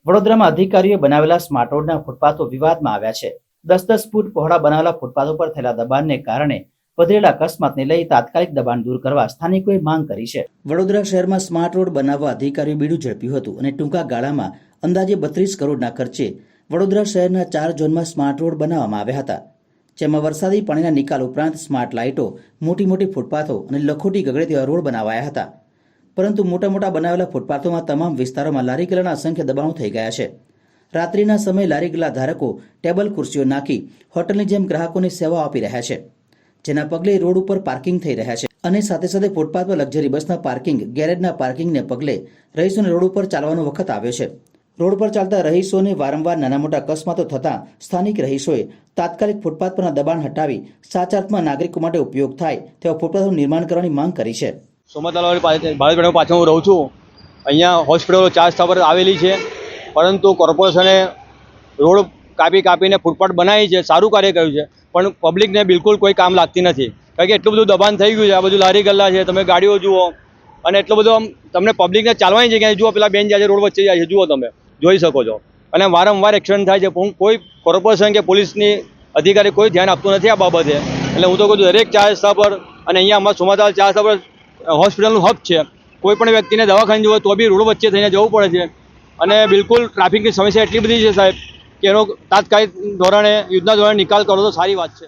વડોદરામાં અધિકારીઓએ બનાવેલા સ્માર્ટ રોડના ફૂટપાથો વિવાદમાં આવ્યા છે। 10-10 ફૂટ પહોળા બનાવેલા ફૂટપાથો પર થયેલા દબાણને કારણે વધેલા અકસ્માતને લઈ તાત્કાલિક દબાણ દૂર કરવા સ્થાનિકોએ માંગ કરી છે। વડોદરા શહેરમાં સ્માર્ટ રોડ બનાવવા અધિકારીઓ બીડું ઝડપ્યું હતું અને ટૂંકા ગાળામાં અંદાજે 32 કરોડના ખર્ચે વડોદરા શહેરના 4 ઝોનમાં સ્માર્ટ રોડ બનાવવામાં આવ્યા હતા, જેમાં વરસાદી પાણીના નિકાલ ઉપરાંત સ્માર્ટ લાઇટો, મોટી ફૂટપાથો અને લખોટી ગગડે તેવા રોડ બનાવાયા હતા। પરંતુ મોટા બનાવેલા ફૂટપાથોમાં તમામ વિસ્તારોમાં લારી ગલ્લાના અસંખ્ય દબાણો થઈ ગયા છે। રાત્રિના સમયે લારી ગલ્લા ધારકો ટેબલ ખુરશીઓ નાખી હોટલની જેમ ગ્રાહકોને સેવા આપી રહ્યા છે, જેના પગલે રોડ ઉપર પાર્કિંગ થઈ રહ્યા છે અને સાથે ફૂટપાથ પર લક્ઝરી બસના પાર્કિંગ, ગેરેજના પાર્કિંગને પગલે રહીશોને રોડ ઉપર ચાલવાનો વખત આવ્યો છે। રોડ પર ચાલતા રહીશોને વારંવાર નાના મોટા અકસ્માતો થતાં સ્થાનિક રહીશોએ તાત્કાલિક ફૂટપાથ પરના દબાણ હટાવી સાચા અર્થમાં નાગરિકો માટે ઉપયોગ થાય તેવા ફૂટપાથનું નિર્માણ કરવાની માંગ કરી છે। સોમતલાવાડી ભારત પાછળ હું રહું છું। અહીંયા હોસ્પિટલો 4 રસ્તા પર આવેલી છે, પરંતુ કોર્પોરેશને રોડ કાપીને ફૂટપાથ બનાવી છે, સારું કાર્ય કર્યું છે, પણ પબ્લિકને બિલકુલ કોઈ કામ લાગતી નથી, કારણ કે એટલું બધું દબાણ થઈ ગયું છે। આ બધું લારી ગલ્લા છે, તમે ગાડીઓ જુઓ અને એટલું બધું આમ તમને પબ્લિકને ચાલવાની જગ્યાએ જુઓ, પેલા બેન જાય છે રોડ વચ્ચે જાય છે, જુઓ તમે જોઈ શકો છો, અને વારંવાર એક્સિડન્ટ થાય છે, પણ કોઈ કોર્પોરેશન કે પોલીસની અધિકારી કોઈ ધ્યાન આપતું નથી આ બાબતે। એટલે હું તો કહું છું દરેક 4 રસ્તા પર, અને અહીંયા અમારા સોમતલાલ 4 રસ્તા પર હોસ્પિટલનું હબ છે, કોઈ પણ વ્યક્તિને દવાખાને જવું તો બી રોડ વચ્ચે થઈને જવું પડે છે, અને બિલકુલ ટ્રાફિકની સમસ્યા એટલી બધી છે સાહેબ કે એનો તાત્કાલિક ધોરણે, યુદ્ધના ધોરણે નિકાલ કરો તો સારી વાત છે।